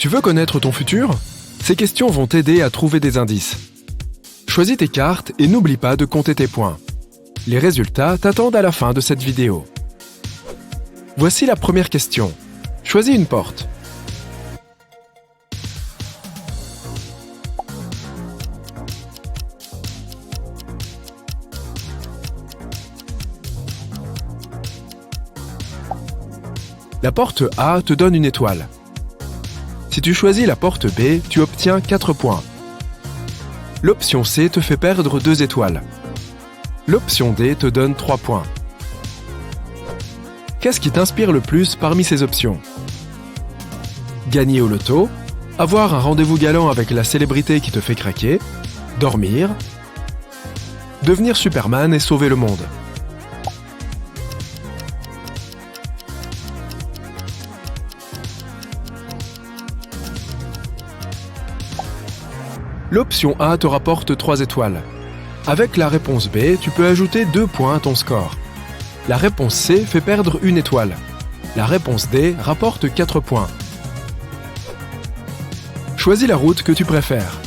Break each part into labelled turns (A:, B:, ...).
A: Tu veux connaître ton futur? Ces questions vont t'aider à trouver des indices. Choisis tes cartes et n'oublie pas de compter tes points. Les résultats t'attendent à la fin de cette vidéo. Voici la première question. Choisis une porte. La porte A te donne une étoile. Si tu choisis la porte B, tu obtiens 4 points. L'option C te fait perdre 2 étoiles. L'option D te donne 3 points. Qu'est-ce qui t'inspire le plus parmi ces options? Gagner au loto, avoir un rendez-vous galant avec la célébrité qui te fait craquer, dormir, devenir Superman et sauver le monde. L'option A te rapporte 3 étoiles. Avec la réponse B, tu peux ajouter 2 points à ton score. La réponse C fait perdre 1 étoile. La réponse D rapporte 4 points. Choisis la route que tu préfères.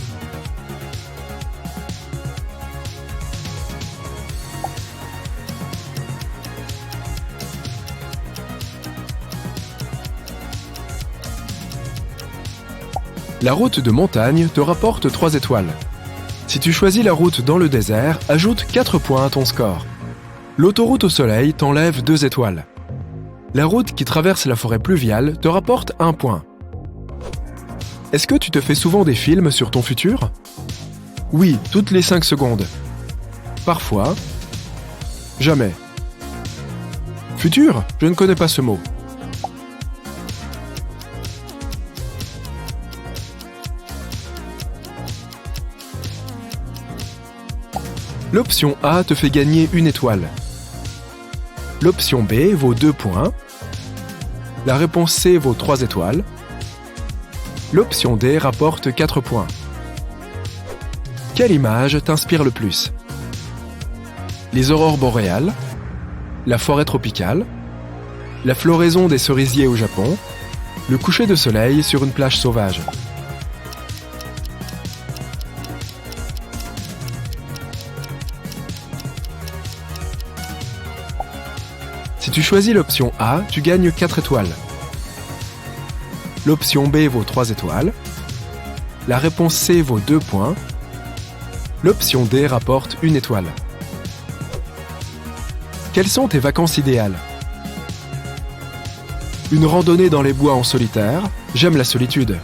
A: La route de montagne te rapporte 3 étoiles. Si tu choisis la route dans le désert, ajoute 4 points à ton score. L'autoroute au soleil t'enlève 2 étoiles. La route qui traverse la forêt pluviale te rapporte 1 point. Est-ce que tu te fais souvent des films sur ton futur? Oui, toutes les 5 secondes. Parfois. Jamais. Futur? Je ne connais pas ce mot. L'option A te fait gagner 1 étoile. L'option B vaut 2 points. La réponse C vaut 3 étoiles. L'option D rapporte 4 points. Quelle image t'inspire le plus? Les aurores boréales, la forêt tropicale, la floraison des cerisiers au Japon, le coucher de soleil sur une plage sauvage. Si tu choisis l'option A, tu gagnes 4 étoiles. L'option B vaut 3 étoiles. La réponse C vaut 2 points. L'option D rapporte 1 étoile. Quelles sont tes vacances idéales? Une randonnée dans les bois en solitaire, j'aime la solitude.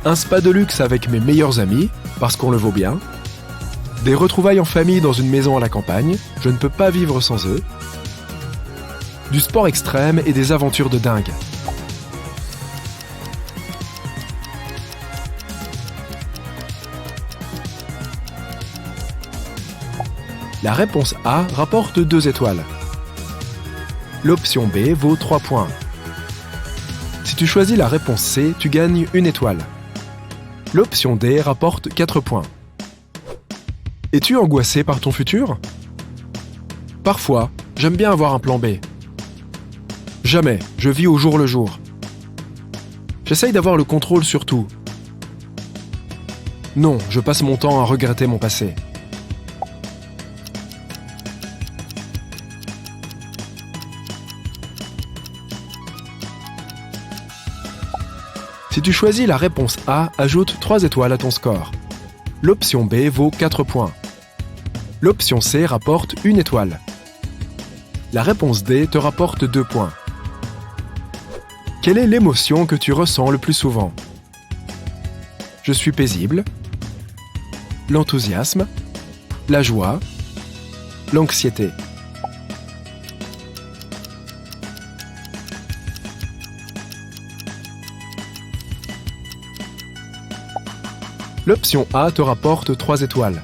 A: Un spa de luxe avec mes meilleurs amis, parce qu'on le vaut bien. Des retrouvailles en famille dans une maison à la campagne, je ne peux pas vivre sans eux. Du sport extrême et des aventures de dingue. La réponse A rapporte 2 étoiles. L'option B vaut 3 points. Si tu choisis la réponse C, tu gagnes 1 étoile. L'option D rapporte 4 points. Es-tu angoissé par ton futur? Parfois, j'aime bien avoir un plan B. Jamais, je vis au jour le jour. J'essaye d'avoir le contrôle sur tout. Non, je passe mon temps à regretter mon passé. Si tu choisis la réponse A, ajoute 3 étoiles à ton score. L'option B vaut 4 points. L'option C rapporte 1 étoile. La réponse D te rapporte 2 points. Quelle est l'émotion que tu ressens le plus souvent? Je suis paisible. L'enthousiasme. La joie. L'anxiété. L'option A te rapporte 3 étoiles.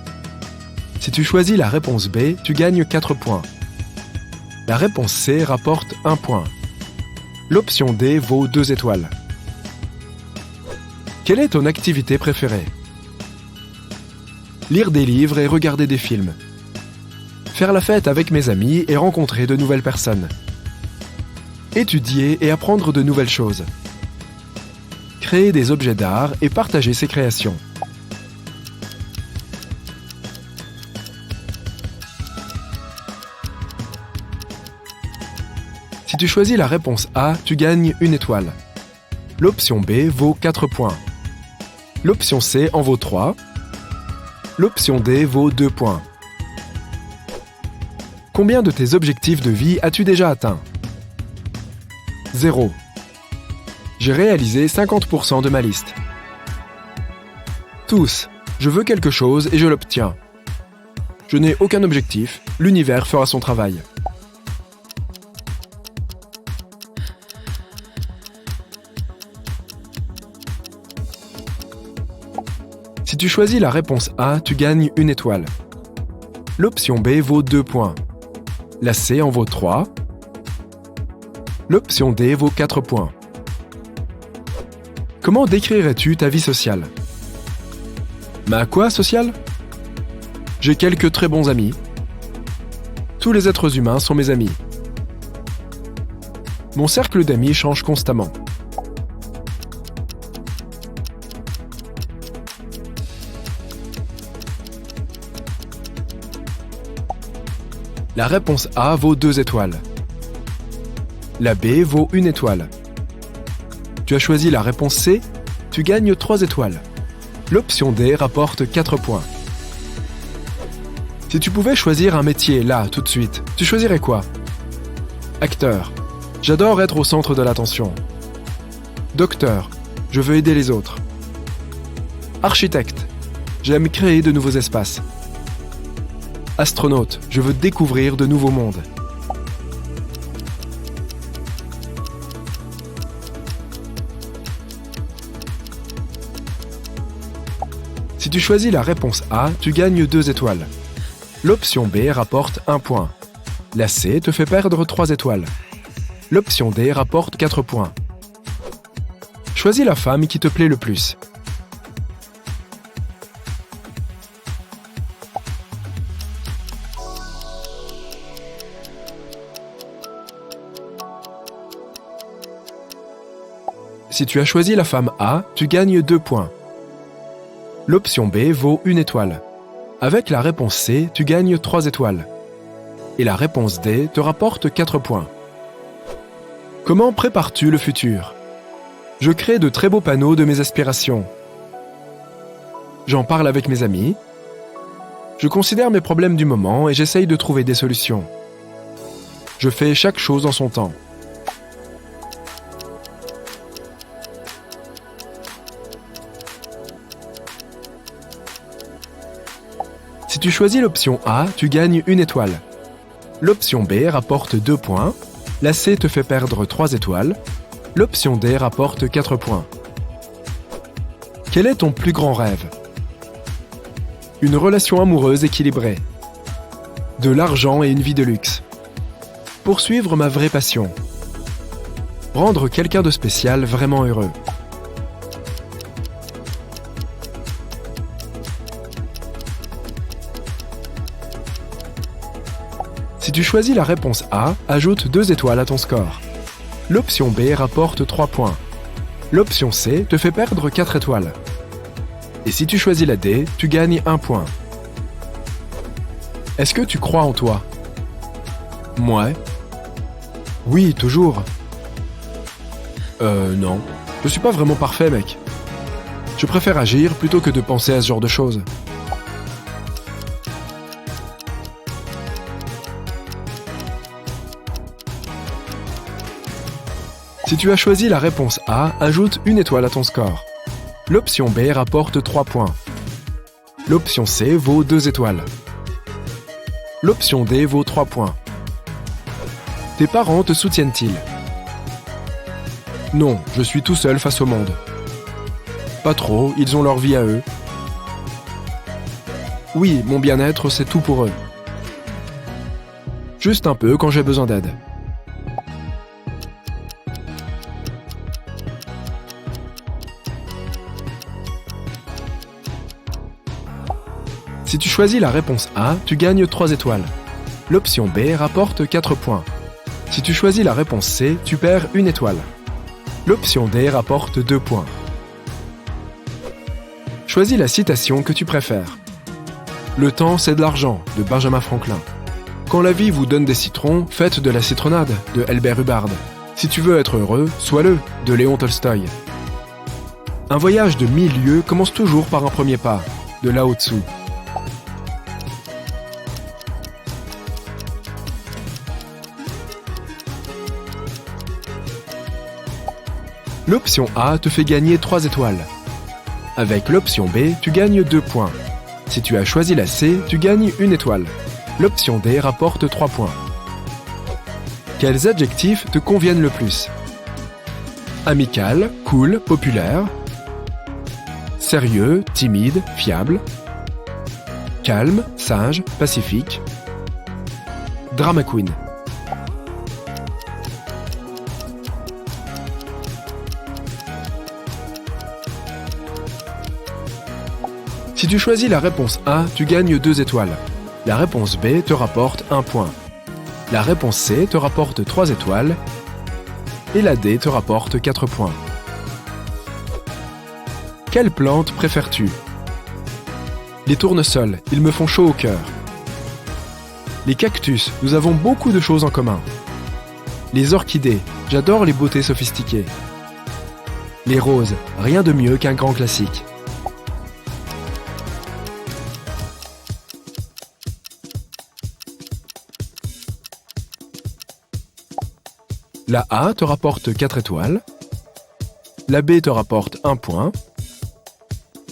A: Si tu choisis la réponse B, tu gagnes 4 points. La réponse C rapporte 1 point. L'option D vaut 2 étoiles. Quelle est ton activité préférée? Lire des livres et regarder des films. Faire la fête avec mes amis et rencontrer de nouvelles personnes. Étudier et apprendre de nouvelles choses. créer des objets d'art et partager ses créations. Si tu choisis la réponse A, tu gagnes 1 étoile. L'option B vaut 4 points. L'option C en vaut 3. L'option D vaut 2 points. Combien de tes objectifs de vie as-tu déjà atteint? 0. J'ai réalisé 50% de ma liste. Tous, je veux quelque chose et je l'obtiens. Je n'ai aucun objectif, l'univers fera son travail. Si tu choisis la réponse A, tu gagnes 1 étoile. L'option B vaut 2 points. La C en vaut 3. L'option D vaut 4 points. Comment décrirais-tu ta vie sociale? Ma quoi sociale? J'ai quelques très bons amis. Tous les êtres humains sont mes amis. Mon cercle d'amis change constamment. La réponse A vaut 2 étoiles. La B vaut 1 étoile. Tu as choisi la réponse C, tu gagnes 3 étoiles. L'option D rapporte 4 points. Si tu pouvais choisir un métier là, tout de suite, tu choisirais quoi? Acteur. J'adore être au centre de l'attention. Docteur. Je veux aider les autres. Architecte. J'aime créer de nouveaux espaces. Astronaute, je veux découvrir de nouveaux mondes. Si tu choisis la réponse A, tu gagnes 2 étoiles. L'option B rapporte 1 point. La C te fait perdre 3 étoiles. L'option D rapporte 4 points. Choisis la femme qui te plaît le plus. Si tu as choisi la femme A, tu gagnes 2 points. L'option B vaut 1 étoile. Avec la réponse C, tu gagnes 3 étoiles. Et la réponse D te rapporte 4 points. Comment prépares-tu le futur? Je crée de très beaux panneaux de mes aspirations. J'en parle avec mes amis. Je considère mes problèmes du moment et j'essaye de trouver des solutions. Je fais chaque chose en son temps. Si tu choisis l'option A, tu gagnes 1 étoile. L'option B rapporte 2 points. La C te fait perdre 3 étoiles. L'option D rapporte 4 points. Quel est ton plus grand rêve? Une relation amoureuse équilibrée. De l'argent et une vie de luxe. Poursuivre ma vraie passion. Rendre quelqu'un de spécial vraiment heureux. Si tu choisis la réponse A, ajoute 2 étoiles à ton score. L'option B rapporte 3 points. L'option C te fait perdre 4 étoiles. Et si tu choisis la D, tu gagnes 1 point. Est-ce que tu crois en toi? Moi? Oui, toujours. Non. Je suis pas vraiment parfait, mec. Je préfère agir plutôt que de penser à ce genre de choses. Si tu as choisi la réponse A, ajoute 1 étoile à ton score. L'option B rapporte 3 points. L'option C vaut 2 étoiles. L'option D vaut 3 points. Tes parents te soutiennent-ils? Non, je suis tout seul face au monde. Pas trop, ils ont leur vie à eux. Oui, mon bien-être, c'est tout pour eux. Juste un peu quand j'ai besoin d'aide. Si tu choisis la réponse A, tu gagnes 3 étoiles. L'option B rapporte 4 points. Si tu choisis la réponse C, tu perds 1 étoile. L'option D rapporte 2 points. Choisis la citation que tu préfères. Le temps, c'est de l'argent, de Benjamin Franklin. Quand la vie vous donne des citrons, faites de la citronnade, de Albert Hubbard. Si tu veux être heureux, sois-le, de Léon Tolstoï. Un voyage de 1000 lieues commence toujours par un premier pas, de Lao Tzu. L'option A te fait gagner 3 étoiles. Avec l'option B, tu gagnes 2 points. Si tu as choisi la C, tu gagnes 1 étoile. L'option D rapporte 3 points. Quels adjectifs te conviennent le plus? Amical, cool, populaire. Sérieux, timide, fiable. Calme, sage, pacifique. Drama queen. Si tu choisis la réponse A, tu gagnes 2 étoiles. La réponse B te rapporte 1 point. La réponse C te rapporte 3 étoiles. Et la D te rapporte 4 points. Quelle plante préfères-tu? Les tournesols, ils me font chaud au cœur. Les cactus, nous avons beaucoup de choses en commun. Les orchidées, j'adore les beautés sophistiquées. Les roses, rien de mieux qu'un grand classique. La A te rapporte 4 étoiles. La B te rapporte 1 point.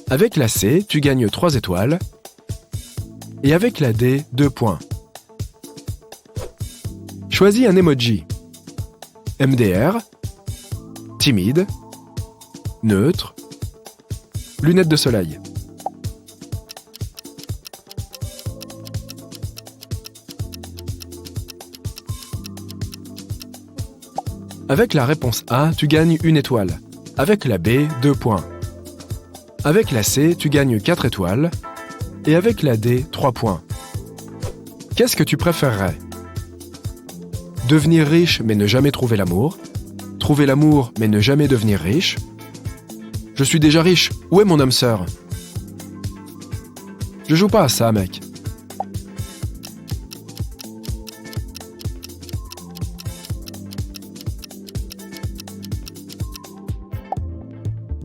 A: Avec la C, tu gagnes 3 étoiles. Et avec la D, 2 points. Choisis un emoji. MDR, timide, neutre, lunettes de soleil. Avec la réponse A, tu gagnes 1 étoile. Avec la B, 2 points. Avec la C, tu gagnes 4 étoiles. Et avec la D, 3 points. Qu'est-ce que tu préférerais? Devenir riche mais ne jamais trouver l'amour? Trouver l'amour mais ne jamais devenir riche? Je suis déjà riche, où est mon âme sœur? Je joue pas à ça, mec.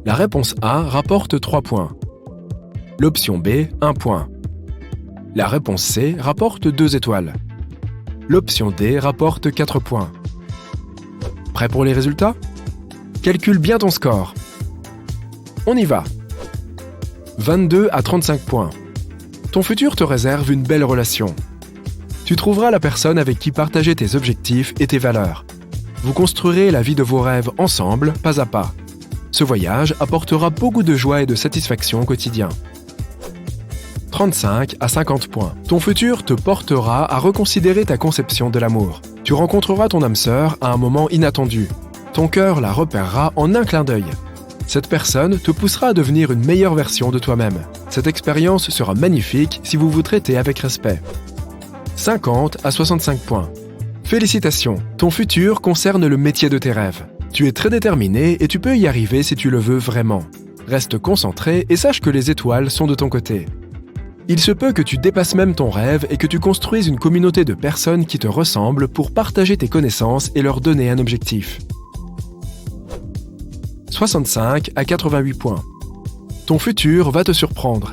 A: La réponse A rapporte 3 points. L'option B, 1 point. La réponse C rapporte 2 étoiles. L'option D rapporte 4 points. Prêt pour les résultats? Calcule bien ton score. On y va. 22 à 35 points. Ton futur te réserve une belle relation. Tu trouveras la personne avec qui partager tes objectifs et tes valeurs. Vous construirez la vie de vos rêves ensemble, pas à pas. Ce voyage apportera beaucoup de joie et de satisfaction au quotidien. 35 à 50 points. Ton futur te portera à reconsidérer ta conception de l'amour. Tu rencontreras ton âme sœur à un moment inattendu. Ton cœur la repérera en un clin d'œil. Cette personne te poussera à devenir une meilleure version de toi-même. Cette expérience sera magnifique si vous vous traitez avec respect. 50 à 65 points. Félicitations, ton futur concerne le métier de tes rêves. Tu es très déterminé et tu peux y arriver si tu le veux vraiment. Reste concentré et sache que les étoiles sont de ton côté. Il se peut que tu dépasses même ton rêve et que tu construises une communauté de personnes qui te ressemblent pour partager tes connaissances et leur donner un objectif. 65 à 88 points. Ton futur va te surprendre.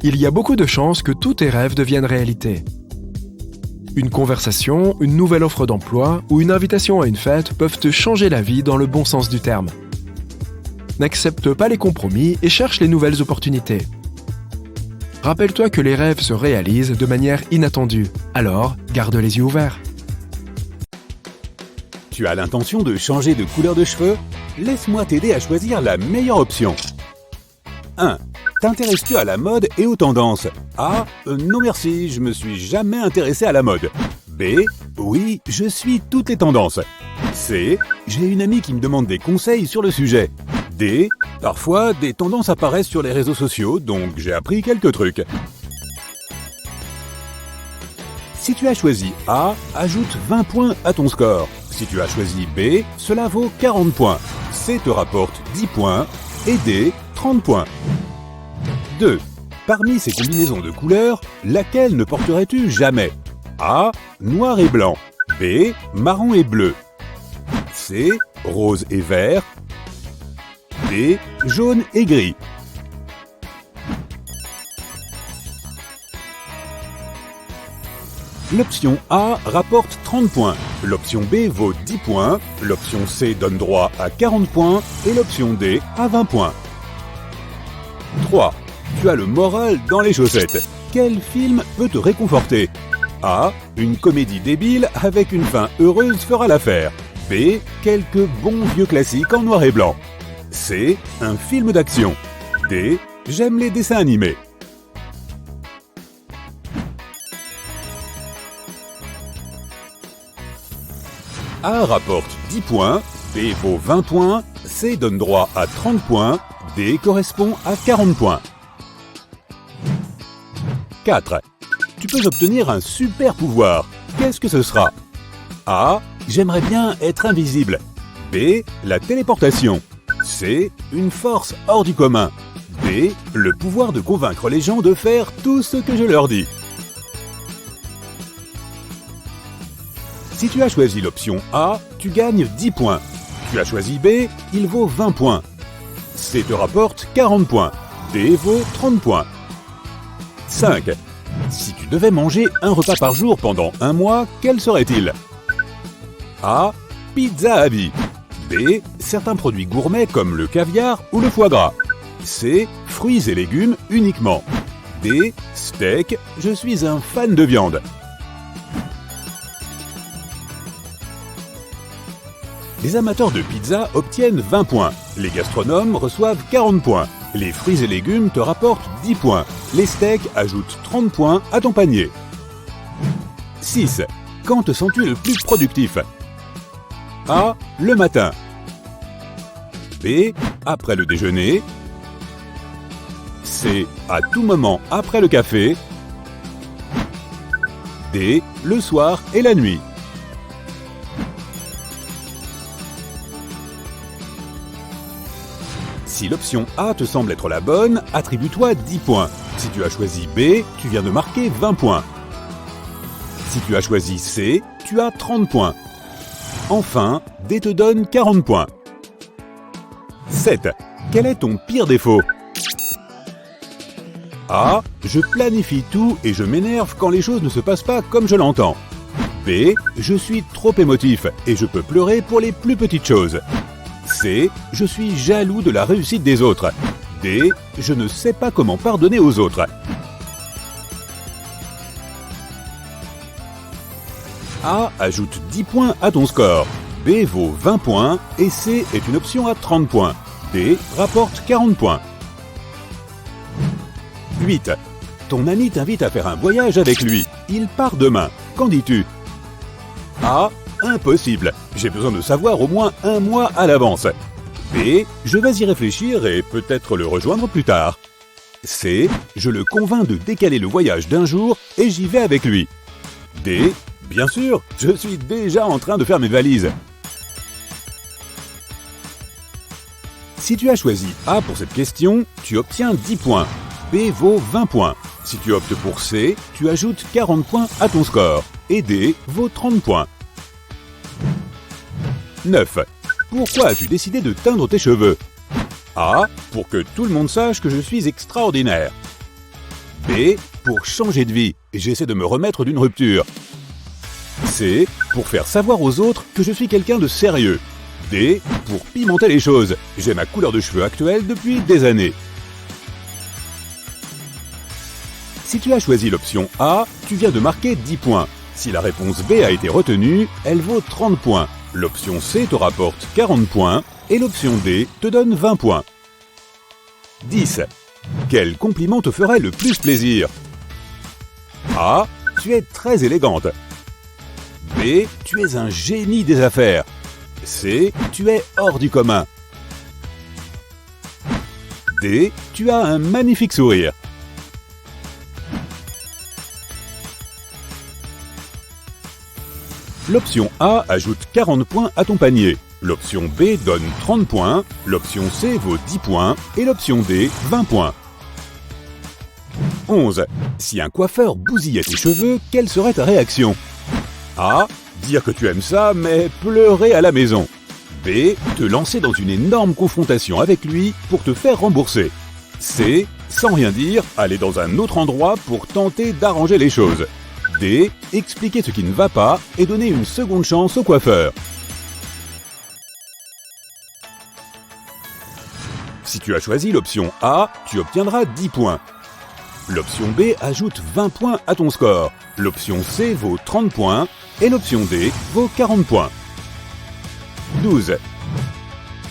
A: Il y a beaucoup de chances que tous tes rêves deviennent réalité. Une conversation, une nouvelle offre d'emploi ou une invitation à une fête peuvent te changer la vie dans le bon sens du terme. N'accepte pas les compromis et cherche les nouvelles opportunités. Rappelle-toi que les rêves se réalisent de manière inattendue, alors garde les yeux ouverts.
B: Tu as l'intention de changer de couleur de cheveux? Laisse-moi t'aider à choisir la meilleure option. 1. T'intéresses-tu à la mode et aux tendances? A. Non merci, je me suis jamais intéressé à la mode. B. Oui, je suis toutes les tendances. C. J'ai une amie qui me demande des conseils sur le sujet. D. Parfois, des tendances apparaissent sur les réseaux sociaux, donc j'ai appris quelques trucs. Si tu as choisi A, ajoute 20 points à ton score. Si tu as choisi B, cela vaut 40 points. C te rapporte 10 points et D, 30 points. 2. Parmi ces combinaisons de couleurs, laquelle ne porterais-tu jamais? A. Noir et blanc. B. Marron et bleu. C. Rose et vert. D. Jaune et gris. L'option A rapporte 30 points, l'option B vaut 10 points, l'option C donne droit à 40 points et l'option D à 20 points. 3. Tu as le moral dans les chaussettes. Quel film peut te réconforter? A. Une comédie débile avec une fin heureuse fera l'affaire. B. Quelques bons vieux classiques en noir et blanc. C. Un film d'action. D. J'aime les dessins animés. A rapporte 10 points, B vaut 20 points, C donne droit à 30 points, D correspond à 40 points. 4. Tu peux obtenir un super pouvoir. Qu'est-ce que ce sera? A. J'aimerais bien être invisible. B. La téléportation. C. Une force hors du commun. D. Le pouvoir de convaincre les gens de faire tout ce que je leur dis. Si tu as choisi l'option A, tu gagnes 10 points. Tu as choisi B, il vaut 20 points. C te rapporte 40 points. D vaut 30 points. 5. Si tu devais manger un repas par jour pendant un mois, quel serait-il? A. Pizza à vie. B. Certains produits gourmets comme le caviar ou le foie gras. C. Fruits et légumes uniquement. D. Steak. Je suis un fan de viande. Les amateurs de pizza obtiennent 20 points. Les gastronomes reçoivent 40 points. Les fruits et légumes te rapportent 10 points. Les steaks ajoutent 30 points à ton panier. 6. Quand te sens-tu le plus productif? A. Le matin. B. Après le déjeuner. C. À tout moment après le café. D. Le soir et la nuit. Si l'option A te semble être la bonne, attribue-toi 10 points. Si tu as choisi B, tu viens de marquer 20 points. Si tu as choisi C, tu as 30 points. Enfin, D te donne 40 points. 7. Quel est ton pire défaut? A. Je planifie tout et je m'énerve quand les choses ne se passent pas comme je l'entends. B. Je suis trop émotif et je peux pleurer pour les plus petites choses. C. Je suis jaloux de la réussite des autres. D. Je ne sais pas comment pardonner aux autres. A ajoute 10 points à ton score. B vaut 20 points et C est une option à 30 points. D rapporte 40 points. 8. Ton ami t'invite à faire un voyage avec lui. Il part demain. Qu'en dis-tu? A. Impossible. J'ai besoin de savoir au moins un mois à l'avance. B. Je vais y réfléchir et peut-être le rejoindre plus tard. C. Je le convainc de décaler le voyage d'un jour et j'y vais avec lui. D. Bien sûr, je suis déjà en train de faire mes valises. Si tu as choisi A pour cette question, tu obtiens 10 points. B vaut 20 points. Si tu optes pour C, tu ajoutes 40 points à ton score. Et D vaut 30 points. 9. Pourquoi as-tu décidé de teindre tes cheveux? A. Pour que tout le monde sache que je suis extraordinaire. B. Pour changer de vie. J'essaie de me remettre d'une rupture. C. Pour faire savoir aux autres que je suis quelqu'un de sérieux. D. Pour pimenter les choses. J'ai ma couleur de cheveux actuelle depuis des années. Si tu as choisi l'option A, tu viens de marquer 10 points. Si la réponse B a été retenue, elle vaut 30 points. L'option C te rapporte 40 points et l'option D te donne 20 points. 10. Quel compliment te ferait le plus plaisir? A. Tu es très élégante. B. Tu es un génie des affaires. C. Tu es hors du commun. D. Tu as un magnifique sourire. L'option A ajoute 40 points à ton panier. L'option B donne 30 points, l'option C vaut 10 points et l'option D 20 points. 11. Si un coiffeur bousillait tes cheveux, quelle serait ta réaction? A. Dire que tu aimes ça, mais pleurer à la maison. B. Te lancer dans une énorme confrontation avec lui pour te faire rembourser. C. Sans rien dire, aller dans un autre endroit pour tenter d'arranger les choses. D. Expliquer ce qui ne va pas et donner une seconde chance au coiffeur. Si tu as choisi l'option A, tu obtiendras 10 points. L'option B ajoute 20 points à ton score. L'option C vaut 30 points et l'option D vaut 40 points. 12.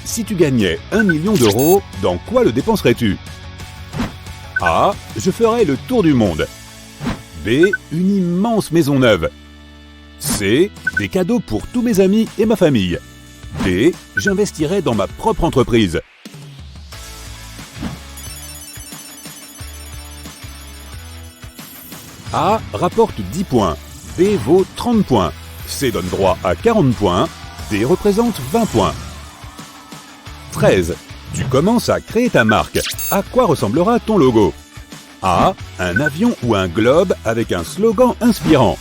B: Si tu gagnais 1 million d'euros, dans quoi le dépenserais-tu? A. Je ferais le tour du monde. B. Une immense maison neuve. C. Des cadeaux pour tous mes amis et ma famille. D. J'investirais dans ma propre entreprise. A rapporte 10 points, B vaut 30 points, C donne droit à 40 points, D représente 20 points. 13. Tu commences à créer ta marque. À quoi ressemblera ton logo? A. Un avion ou un globe avec un slogan inspirant.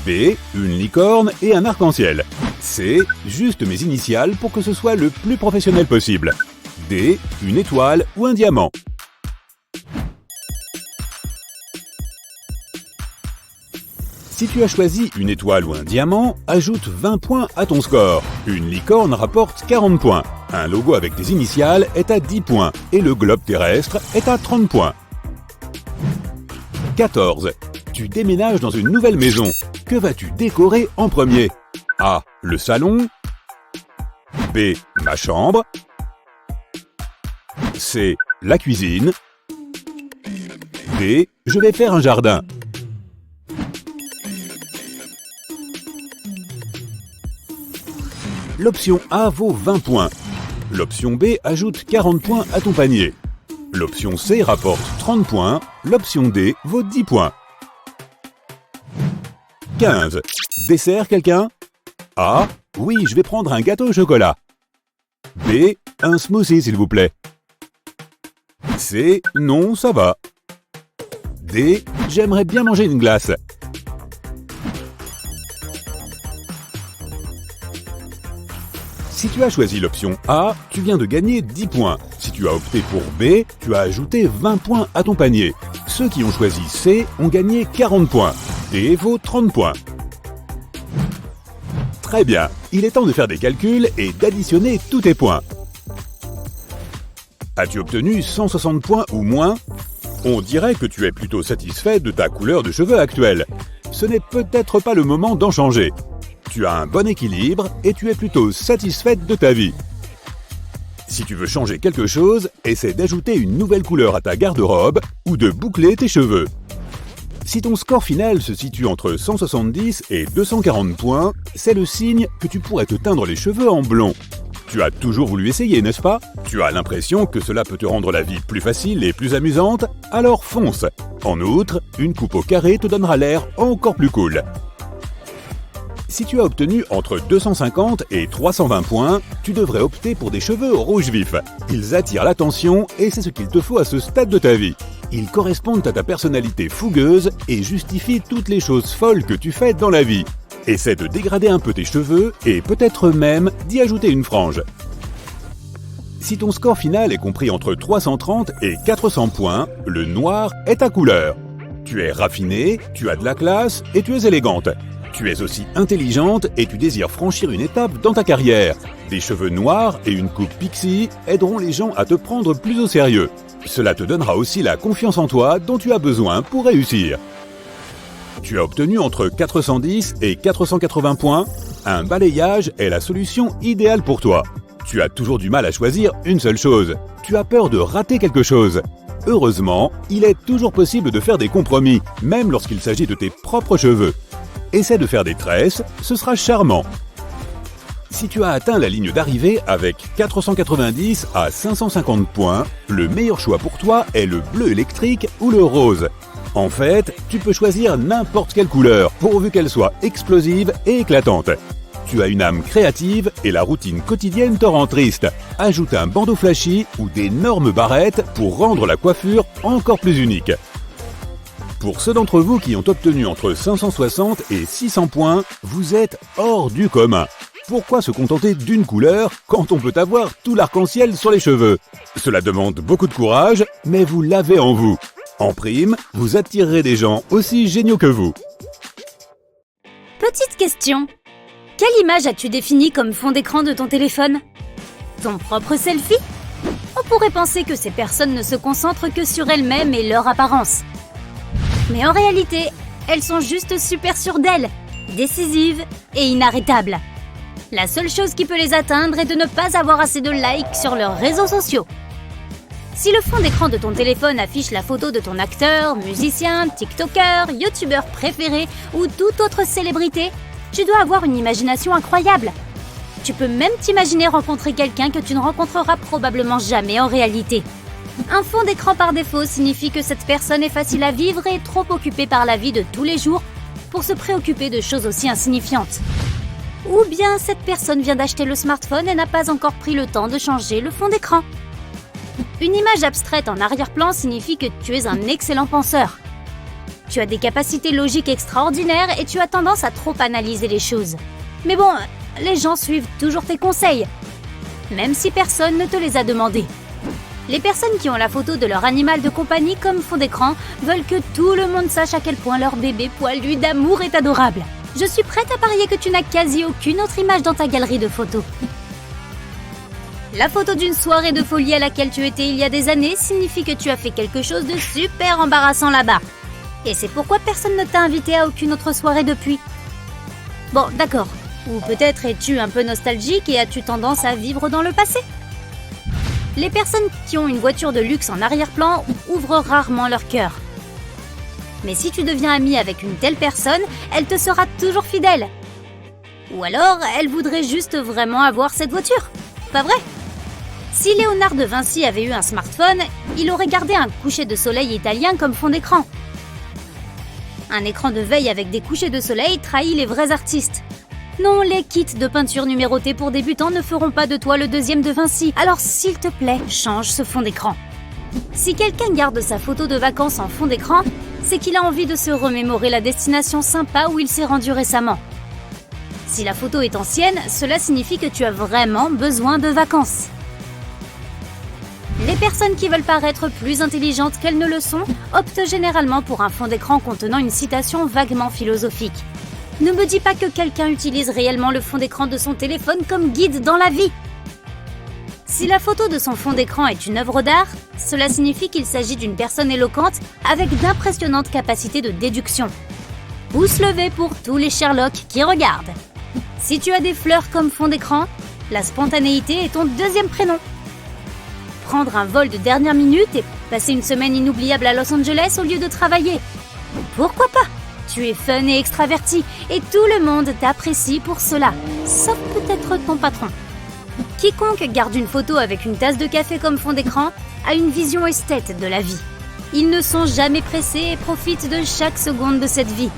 B: B. Une licorne et un arc-en-ciel. C. Juste mes initiales pour que ce soit le plus professionnel possible. D. Une étoile ou un diamant. Si tu as choisi une étoile ou un diamant, ajoute 20 points à ton score. Une licorne rapporte 40 points. Un logo avec tes initiales est à 10 points et le globe terrestre est à 30 points. 14. Tu déménages dans une nouvelle maison. Que vas-tu décorer en premier? A. Le salon. B. Ma chambre. C. La cuisine. D. Je vais faire un jardin. L'option A vaut 20 points. L'option B ajoute 40 points à ton panier. L'option C rapporte 30 points. L'option D vaut 10 points. 15. Dessert quelqu'un? A. Oui, je vais prendre un gâteau au chocolat. B. Un smoothie s'il vous plaît. C. Non, ça va. D. J'aimerais bien manger une glace. Si tu as choisi l'option A, tu viens de gagner 10 points. Si tu as opté pour B, tu as ajouté 20 points à ton panier. Ceux qui ont choisi C ont gagné 40 points. D vaut 30 points. Très bien, il est temps de faire des calculs et d'additionner tous tes points. As-tu obtenu 160 points ou moins? On dirait que tu es plutôt satisfait de ta couleur de cheveux actuelle. Ce n'est peut-être pas le moment d'en changer. Tu as un bon équilibre et tu es plutôt satisfaite de ta vie. Si tu veux changer quelque chose, essaie d'ajouter une nouvelle couleur à ta garde-robe ou de boucler tes cheveux. Si ton score final se situe entre 170 et 240 points, c'est le signe que tu pourrais te teindre les cheveux en blond. Tu as toujours voulu essayer, n'est-ce pas? Tu as l'impression que cela peut te rendre la vie plus facile et plus amusante? Alors fonce! En outre, une coupe au carré te donnera l'air encore plus cool. Si tu as obtenu entre 250 et 320 points, tu devrais opter pour des cheveux rouges vifs. Ils attirent l'attention et c'est ce qu'il te faut à ce stade de ta vie. Ils correspondent à ta personnalité fougueuse et justifient toutes les choses folles que tu fais dans la vie. Essaie de dégrader un peu tes cheveux et peut-être même d'y ajouter une frange. Si ton score final est compris entre 330 et 400 points, le noir est ta couleur. Tu es raffinée, tu as de la classe et tu es élégante. Tu es aussi intelligente et tu désires franchir une étape dans ta carrière. Des cheveux noirs et une coupe pixie aideront les gens à te prendre plus au sérieux. Cela te donnera aussi la confiance en toi dont tu as besoin pour réussir. Tu as obtenu entre 410 et 480 points. Un balayage est la solution idéale pour toi. Tu as toujours du mal à choisir une seule chose. Tu as peur de rater quelque chose. Heureusement, il est toujours possible de faire des compromis, même lorsqu'il s'agit de tes propres cheveux. Essaie de faire des tresses, ce sera charmant. Si tu as atteint la ligne d'arrivée avec 490 à 550 points, le meilleur choix pour toi est le bleu électrique ou le rose. En fait, tu peux choisir n'importe quelle couleur, pourvu qu'elle soit explosive et éclatante. Tu as une âme créative et la routine quotidienne te rend triste. Ajoute un bandeau flashy ou d'énormes barrettes pour rendre la coiffure encore plus unique. Pour ceux d'entre vous qui ont obtenu entre 560 et 600 points, vous êtes hors du commun. Pourquoi se contenter d'une couleur quand on peut avoir tout l'arc-en-ciel sur les cheveux? Cela demande beaucoup de courage, mais vous l'avez en vous. En prime, vous attirerez des gens aussi géniaux que vous.
C: Petite question. Quelle image as-tu définie comme fond d'écran de ton téléphone? Ton propre selfie? On pourrait penser que ces personnes ne se concentrent que sur elles-mêmes et leur apparence. Mais en réalité, elles sont juste super sûres d'elles, décisives et inarrêtables. La seule chose qui peut les atteindre est de ne pas avoir assez de likes sur leurs réseaux sociaux. Si le fond d'écran de ton téléphone affiche la photo de ton acteur, musicien, tiktoker, youtubeur préféré ou toute autre célébrité, tu dois avoir une imagination incroyable. Tu peux même t'imaginer rencontrer quelqu'un que tu ne rencontreras probablement jamais en réalité. Un fond d'écran par défaut signifie que cette personne est facile à vivre et trop occupée par la vie de tous les jours pour se préoccuper de choses aussi insignifiantes. Ou bien cette personne vient d'acheter le smartphone et n'a pas encore pris le temps de changer le fond d'écran. Une image abstraite en arrière-plan signifie que tu es un excellent penseur. Tu as des capacités logiques extraordinaires et tu as tendance à trop analyser les choses. Mais bon, les gens suivent toujours tes conseils, même si personne ne te les a demandés. Les personnes qui ont la photo de leur animal de compagnie comme fond d'écran veulent que tout le monde sache à quel point leur bébé poilu d'amour est adorable. Je suis prête à parier que tu n'as quasi aucune autre image dans ta galerie de photos. La photo d'une soirée de folie à laquelle tu étais il y a des années signifie que tu as fait quelque chose de super embarrassant là-bas. Et c'est pourquoi personne ne t'a invité à aucune autre soirée depuis. Bon, d'accord. Ou peut-être es-tu un peu nostalgique et as-tu tendance à vivre dans le passé? Les personnes qui ont une voiture de luxe en arrière-plan ouvrent rarement leur cœur. Mais si tu deviens ami avec une telle personne, elle te sera toujours fidèle. Ou alors, elle voudrait juste vraiment avoir cette voiture. Pas vrai? Si Léonard de Vinci avait eu un smartphone, il aurait gardé un coucher de soleil italien comme fond d'écran. Un écran de veille avec des couchers de soleil trahit les vrais artistes. Non, les kits de peinture numérotés pour débutants ne feront pas de toi le deuxième de Vinci. Alors s'il te plaît, change ce fond d'écran. Si quelqu'un garde sa photo de vacances en fond d'écran, c'est qu'il a envie de se remémorer la destination sympa où il s'est rendu récemment. Si la photo est ancienne, cela signifie que tu as vraiment besoin de vacances. Les personnes qui veulent paraître plus intelligentes qu'elles ne le sont optent généralement pour un fond d'écran contenant une citation vaguement philosophique. Ne me dis pas que quelqu'un utilise réellement le fond d'écran de son téléphone comme guide dans la vie. Si la photo de son fond d'écran est une œuvre d'art, cela signifie qu'il s'agit d'une personne éloquente avec d'impressionnantes capacités de déduction. Pouce levé pour tous les Sherlock qui regardent. Si tu as des fleurs comme fond d'écran, la spontanéité est ton deuxième prénom. Prendre un vol de dernière minute et passer une semaine inoubliable à Los Angeles au lieu de travailler. Pourquoi pas? Tu es fun et extraverti et tout le monde t'apprécie pour cela, sauf peut-être ton patron. Quiconque garde une photo avec une tasse de café comme fond d'écran a une vision esthète de la vie. Ils ne sont jamais pressés et profitent de chaque seconde de cette vie.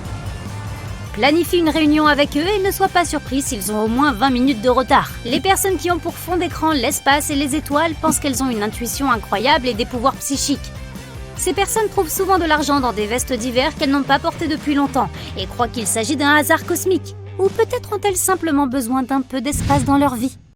C: Planifie une réunion avec eux et ne sois pas surpris s'ils ont au moins 20 minutes de retard. Les personnes qui ont pour fond d'écran l'espace et les étoiles pensent qu'elles ont une intuition incroyable et des pouvoirs psychiques. Ces personnes trouvent souvent de l'argent dans des vestes d'hiver qu'elles n'ont pas portées depuis longtemps et croient qu'il s'agit d'un hasard cosmique. Ou peut-être ont-elles simplement besoin d'un peu d'espace dans leur vie.